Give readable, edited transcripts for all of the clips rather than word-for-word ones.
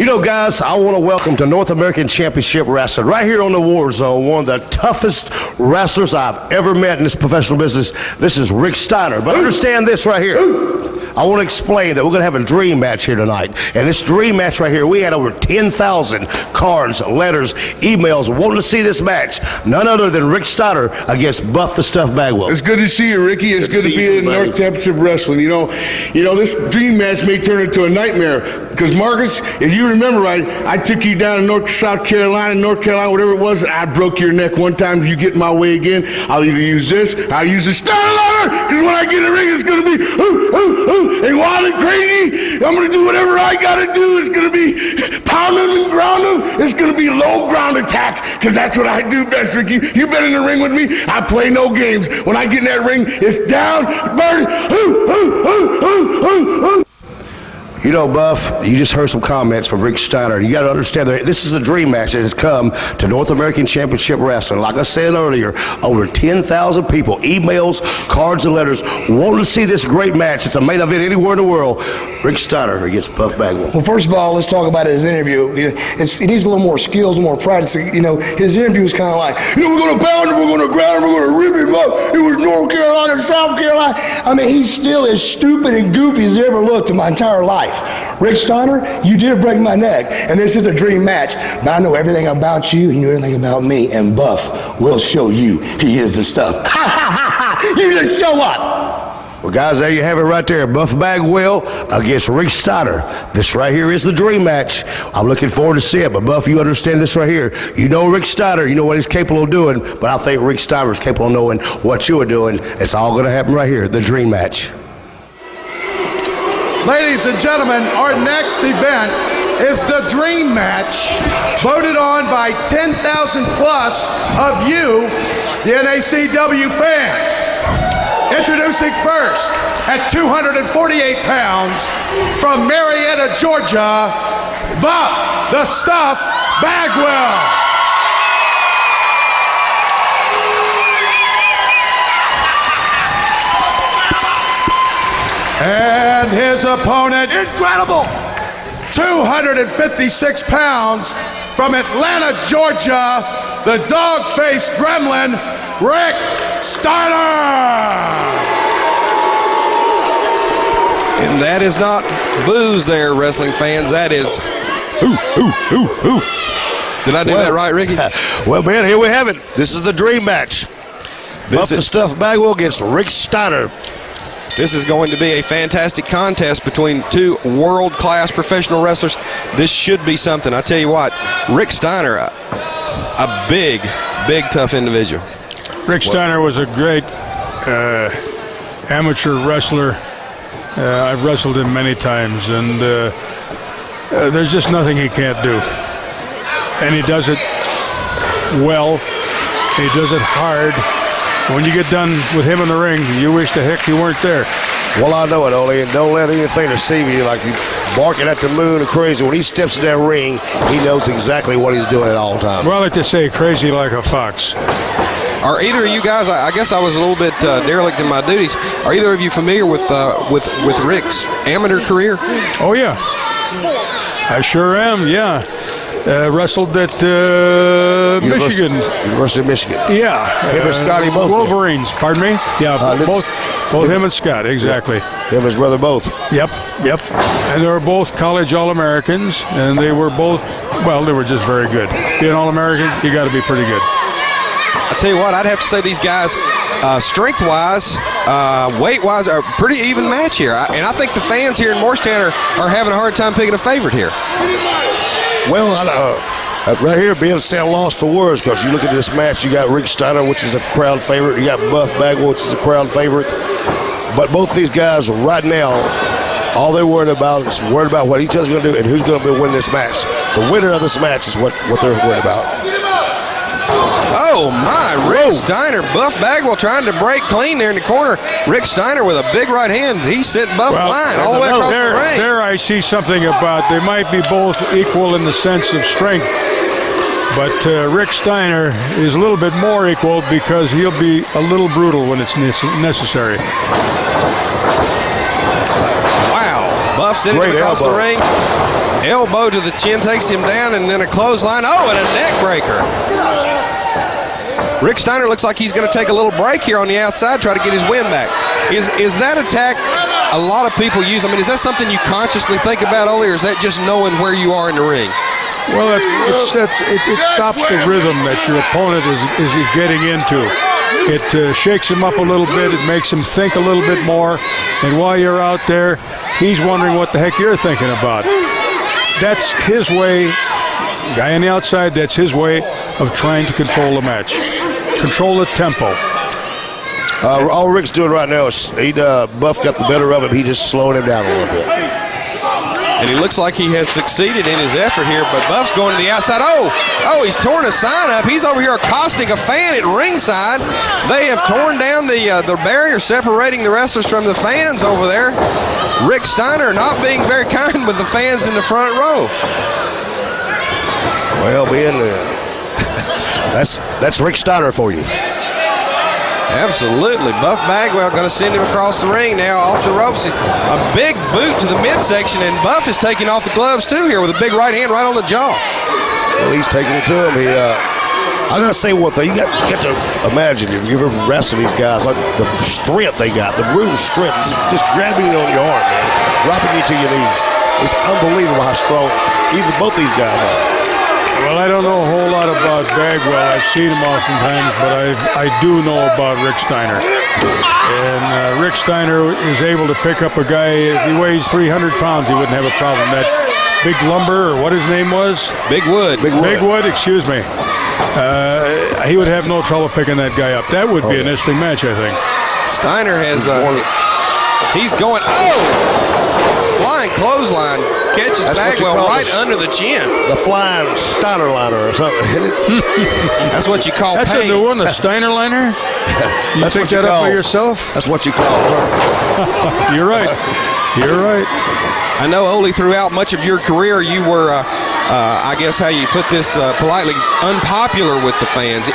know, guys, I want to welcome to North American Championship Wrestling, right here on the War Zone, one of the toughest wrestlers I've ever met in this professional business. This is Rick Steiner. But understand this right here. I want to explain that we're going to have a dream match here tonight. And this dream match right here, we had over 10,000 cards, letters, emails wanting to see this match. None other than Rick Steiner against Buff the Stuff Bagwell. It's good to see you, Ricky. It's good to be in North Championship Wrestling. You know, this dream match may turn into a nightmare. Because, Marcus, if you remember right, I took you down to South Carolina, whatever it was, and I broke your neck one time. If you get in my way again, I'll either use this, or I'll use the Steiner ladder, because when I get in the ring, it's going to be and wild and crazy. I'm going to do whatever I got to do. It's going to be pound them and ground them. It's going to be low ground attack, because that's what I do best, Ricky. You've been in the ring with me. I play no games. When I get in that ring, it's down, burn, You know, Buff, you just heard some comments from Rick Steiner. You got to understand that this is a dream match that has come to North American Championship Wrestling. Like I said earlier, over 10,000 people, emails, cards, and letters wanting to see this great match. It's a main event anywhere in the world. Rick Steiner against Buff Bagwell. Well, first of all, let's talk about his interview. It needs a little more skills, more practice. His interview was kind of like, we're going to pound him, we're going to ground him, we're going to rip him up. It was North Carolina, South Carolina. I mean, he's still as stupid and goofy as he ever looked in my entire life. Rick Steiner, you did break my neck, and this is a dream match, but I know everything about you, you know everything about me, and Buff will show you he is the stuff. Ha, ha, ha, ha! You just show up! Well, guys, there you have it right there. Buff Bagwell against Rick Steiner. This right here is the dream match. I'm looking forward to seeing it, but Buff, you understand this right here. You know Rick Steiner, you know what he's capable of doing, but I think Rick Steiner is capable of knowing what you are doing. It's all going to happen right here, the dream match. Ladies and gentlemen, our next event is the Dream Match, voted on by 10,000 plus of you, the NACW fans. Introducing first, at 248 pounds, from Marietta, Georgia, Buff the Stuff Bagwell. And his opponent, incredible, 256 pounds, from Atlanta, Georgia, the dog-faced gremlin, Rick Steiner. And that is not booze there, wrestling fans. That is ooh. Did I do that right, Ricky? Well, man, here we have it. This is the dream match. Buff the Stuff Bagwell against Rick Steiner. This is going to be a fantastic contest between two world-class professional wrestlers. This should be something. I tell you what, Rick Steiner, a big, tough individual. Rick Steiner was a great amateur wrestler. I've wrestled him many times, and there's just nothing he can't do. And he does it well. He does it hard. When you get done with him in the ring, you wish the heck you weren't there. Well, I know it, Ole, and don't let anything deceive you like you barking at the moon or crazy. When he steps in that ring, he knows exactly what he's doing at all times. Well, I like to say crazy like a fox. Are either of you guys, I guess I was a little bit derelict in my duties, are either of you familiar with Rick's amateur career? Oh, yeah. I sure am, yeah. Wrestled at Michigan. University of Michigan. Yeah. Him and Scotty both. Wolverines, pardon me? Yeah, both him and Scott, exactly. Him and his brother both. Yep. And they were both college All-Americans, and they were both, well, they were just very good. Being All-American, you got to be pretty good. I tell you what, I'd have to say these guys, strength-wise, weight-wise, are a pretty even match here. And I think the fans here in Morristown are having a hard time picking a favorite here. Well, right here, being sound lost for words, because you look at this match, you got Rick Steiner, which is a crowd favorite. You got Buff Bagwell, which is a crowd favorite. But both these guys right now, all they're worried about is what each other's going to do and who's going to win this match. The winner of this match is what they're worried about. Oh, my. Rick Steiner. Buff Bagwell trying to break clean there in the corner. Rick Steiner with a big right hand. He sent Buff flying all the way across the ring. There I see something about they might be both equal in the sense of strength. But Rick Steiner is a little bit more equal because he'll be a little brutal when it's necessary. Wow. Buff sitting across the ring. Elbow to the chin takes him down, and then a clothesline. Oh, and a neck breaker. Rick Steiner looks like he's going to take a little break here on the outside, try to get his win back. Is that attack a lot of people use? I mean, is that something you consciously think about, Ole, or is that just knowing where you are in the ring? Well, it stops the rhythm that your opponent is getting into. It shakes him up a little bit. It makes him think a little bit more. And while you're out there, he's wondering what the heck you're thinking about. That's his way. Guy on the outside, that's his way of trying to control the match. Control the tempo. All Rick's doing right now is Buff got the better of him. He just slowed him down a little bit. And he looks like he has succeeded in his effort here, but Buff's going to the outside. Oh, he's torn a sign up. He's over here accosting a fan at ringside. They have torn down the barrier separating the wrestlers from the fans over there. Rick Steiner not being very kind with the fans in the front row. Well, Ben, that's Rick Steiner for you. Absolutely. Buff Bagwell going to send him across the ring now off the ropes. A big boot to the midsection, and Buff is taking off the gloves too here with a big right hand right on the jaw. Well, he's taking it to him. I'm going to say one thing. You got to imagine if you ever wrestle these guys, like the strength they got, the brutal strength, just grabbing you on your arm, man, dropping you to your knees. It's unbelievable how strong both these guys are. Well, I don't know a whole lot about Bagwell. I've seen him oftentimes, but I do know about Rick Steiner. And Rick Steiner is able to pick up a guy. If he weighs 300 pounds, he wouldn't have a problem. That Big Lumber, or what his name was? Big Wood. Big Wood, excuse me. He would have no trouble picking that guy up. That would be an interesting match, I think. Steiner has, he's going, flying clothesline. Catches Bagwell right under the chin. The flying Steiner liner or something. That's what you call That's pain. a new one, the Steiner liner? You That's picked what you that up by call- yourself? That's what you call it. You're right. You're right. I know, Ole, throughout much of your career, you were, I guess how you put this politely, unpopular with the fans.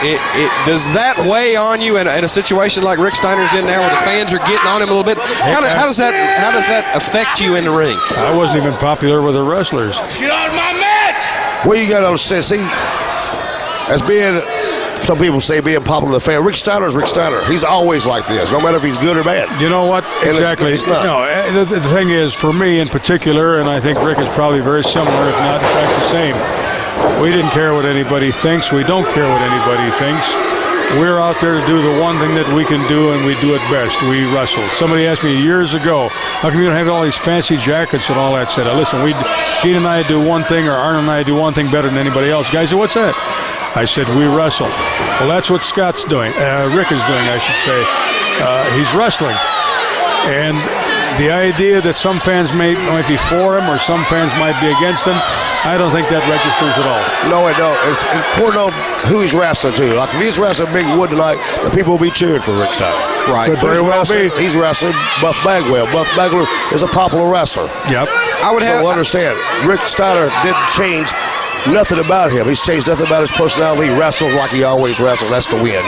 Does that weigh on you in a situation like Rick Steiner's in now where the fans are getting on him a little bit? How does that affect you in the ring? I wasn't even popular with the wrestlers. Get out of my match! Well, you got to understand, see, as being, some people say being popular with the fan, Rick Steiner is Rick Steiner. He's always like this, no matter if he's good or bad. You know what? And Exactly. it's not. No, the thing is, for me in particular, and I think Rick is probably very similar, if not in fact the same, we didn't care what anybody thinks. We don't care what anybody thinks. We're out there to do the one thing that we can do, and we do it best. We wrestle. Somebody asked me years ago, how come you don't have all these fancy jackets and all that said? Listen, Gene and I do one thing, or Arn and I do one thing better than anybody else. Guys said, what's that? I said, we wrestle. Well, that's what Scott's doing. Rick is doing, I should say. He's wrestling. And the idea that some fans might be for him or some fans might be against him, I don't think that registers at all. No, it don't. It's important on who he's wrestling to. Like if he's wrestling Big Wood tonight, the people will be cheering for Rick Steiner. Right. Could very well be. He's wrestling Buff Bagwell. Buff Bagwell is a popular wrestler. Yep. So understand, Rick Steiner didn't change nothing about him. He's changed nothing about his personality. He wrestles like he always wrestled. That's the win.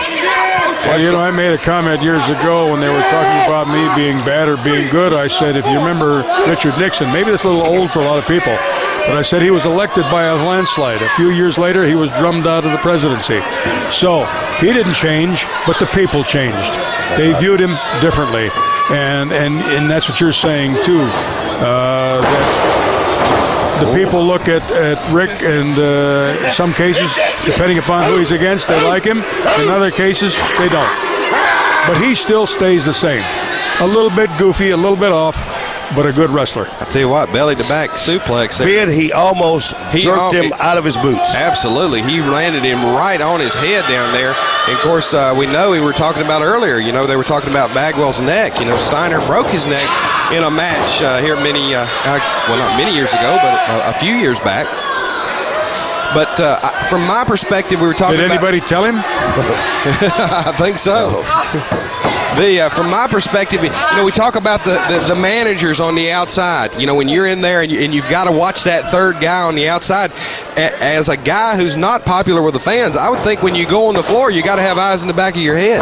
Well, you know, I made a comment years ago when they were talking about me being bad or being good. I said, if you remember Richard Nixon, maybe that's a little old for a lot of people, but I said he was elected by a landslide. A few years later, he was drummed out of the presidency. So he didn't change, but the people changed. They viewed him differently, and that's what you're saying too. That the people look at Rick, and in some cases, depending upon who he's against, they like him. In other cases, they don't. But he still stays the same. A little bit goofy, a little bit off, but a good wrestler. I tell you what, belly to back suplex. Ben, he almost jerked him out of his boots. Absolutely. He landed him right on his head down there. And of course, we know we were talking about earlier, you know, they were talking about Bagwell's neck. You know, Steiner broke his neck in a match here well, not many years ago, but a few years back. But from my perspective, we were talking about... Did anybody tell him? I think so. From my perspective, you know, we talk about the managers on the outside. You know, when you're in there and you've got to watch that third guy on the outside. As a guy who's not popular with the fans, I would think when you go on the floor, you got to have eyes in the back of your head.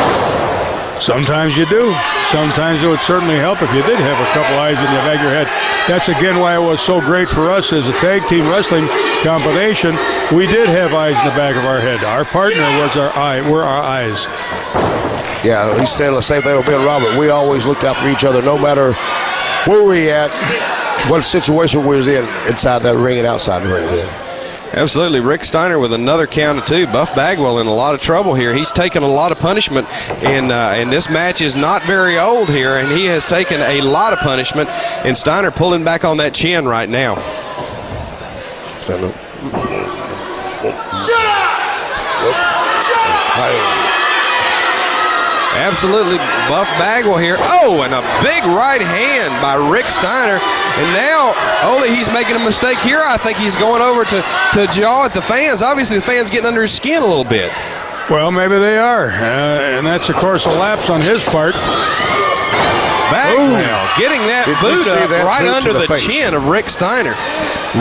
Sometimes you do. Sometimes it would certainly help if you did have a couple eyes in the back of your head. That's again why it was so great for us as a tag team wrestling combination. We did have eyes in the back of our head. Our partner was our eye. We're our eyes. Yeah, he's saying the same thing with Ben Robert. We always looked out for each other, no matter where we at, what situation we was in, inside that ring and outside the ring. Yeah. Absolutely. Rick Steiner with another count of 2. Buff Bagwell in a lot of trouble here. He's taken a lot of punishment, and this match is not very old here, and he has taken a lot of punishment, and Steiner pulling back on that chin right now. Shut up! Absolutely, Buff Bagwell here. Oh, and a big right hand by Rick Steiner. And now, only he's making a mistake here. I think he's going over to jaw at the fans. Obviously, the fans getting under his skin a little bit. Well, maybe they are. And that's, of course, a lapse on his part. Bagwell getting that boot up right under the chin of Rick Steiner.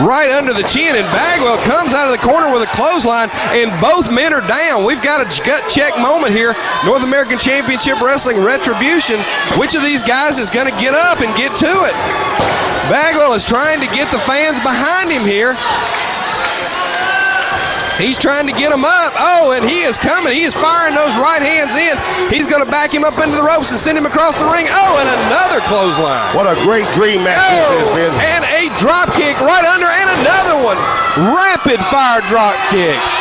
Right under the chin, and Bagwell comes out of the corner with a clothesline, and both men are down. We've got a gut check moment here. North American Championship Wrestling Retribution. Which of these guys is going to get up and get to it? Bagwell is trying to get the fans behind him here. He's trying to get him up. Oh, and he is coming. He is firing those right hands in. He's going to back him up into the ropes and send him across the ring. Oh, and another clothesline. What a great dream match this has been. And a drop kick right under, and another one. Rapid fire drop kicks.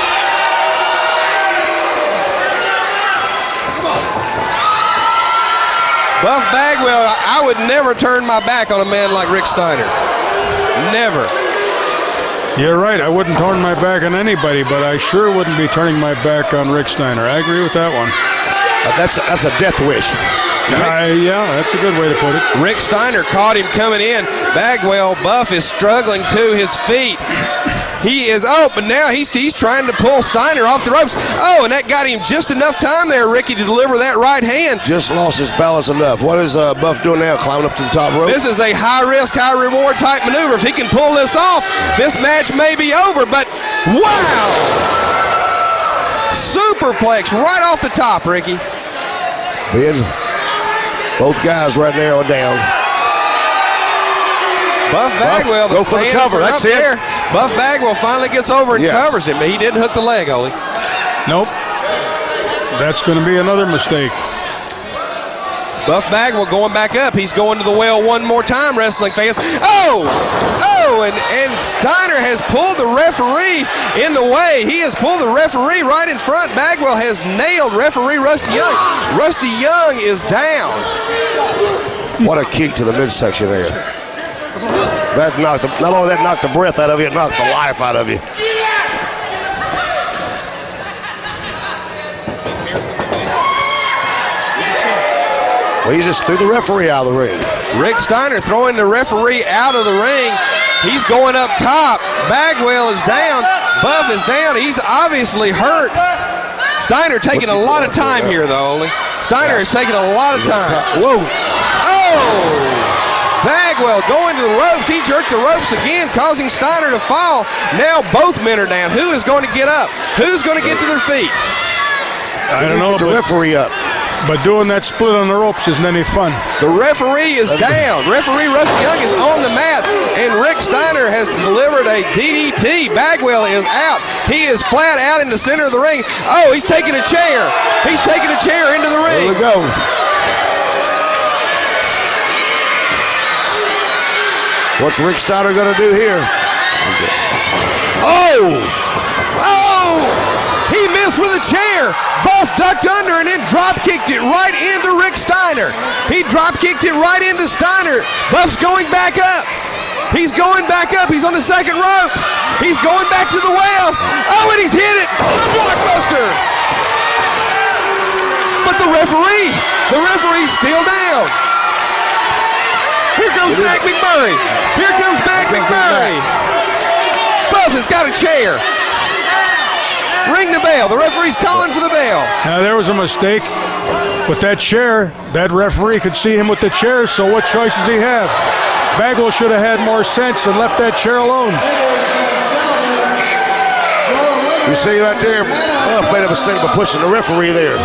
Buff Bagwell, I would never turn my back on a man like Rick Steiner. Never. You're right. I wouldn't turn my back on anybody, but I sure wouldn't be turning my back on Rick Steiner. I agree with that one. That's a death wish. Yeah, that's a good way to put it. Rick Steiner caught him coming in. Bagwell, Buff is struggling to his feet. He is, but now he's trying to pull Steiner off the ropes. Oh, and that got him just enough time there, Ricky, to deliver that right hand. Just lost his balance enough. What is Buff doing now, climbing up to the top rope? This is a high-risk, high-reward type maneuver. If he can pull this off, this match may be over, but wow! Superplex right off the top, Ricky. Both guys right there are down. Buff Bagwell, go for the cover. That's it. There. Buff Bagwell finally gets over and covers him, but he didn't hook the leg, Ole. Nope. That's going to be another mistake. Buff Bagwell going back up. He's going to the well one more time, wrestling fans. And Steiner has pulled the referee in the way. He has pulled the referee right in front. Bagwell has nailed referee Rusty Young. Rusty Young is down. What a kick to the midsection there. That knocked not only that knocked the breath out of you, it knocked the life out of you. Well, he just threw the referee out of the ring. Rick Steiner throwing the referee out of the ring. He's going up top. Bagwell is down. Buff is down. He's obviously hurt. Steiner taking a lot of time here, though, Ole. Steiner is taking a lot of time. Whoa. Oh! Bagwell going to the ropes. He jerked the ropes again, causing Steiner to fall. Now both men are down. Who is going to get up? Who's going to get to their feet? I don't know. The referee up. But doing that split on the ropes isn't any fun. The referee is down. Referee Rusty Young is on the mat, and Rick Steiner has delivered a DDT. Bagwell is out. He is flat out in the center of the ring. Oh, he's taking a chair. He's taking a chair into the ring. Here we go. What's Rick Steiner going to do here? Oh! He missed with a chair. Buff ducked under and then drop kicked it right into Rick Steiner. He drop kicked it right into Steiner. Buff's going back up. He's going back up. He's on the second rope. He's going back to the well. Oh, and he's hit it. The blockbuster. But the referee's still down. Here comes Mac McMurray. Here comes Mac McMurray. Buff has got a chair. Ring the bell. The referee's calling for the bell. Now, there was a mistake with that chair. That referee could see him with the chair, so what choice does he have? Bagwell should have had more sense and left that chair alone. You see right there, Buff made a mistake by pushing the referee there.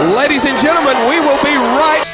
Ladies and gentlemen, we will be right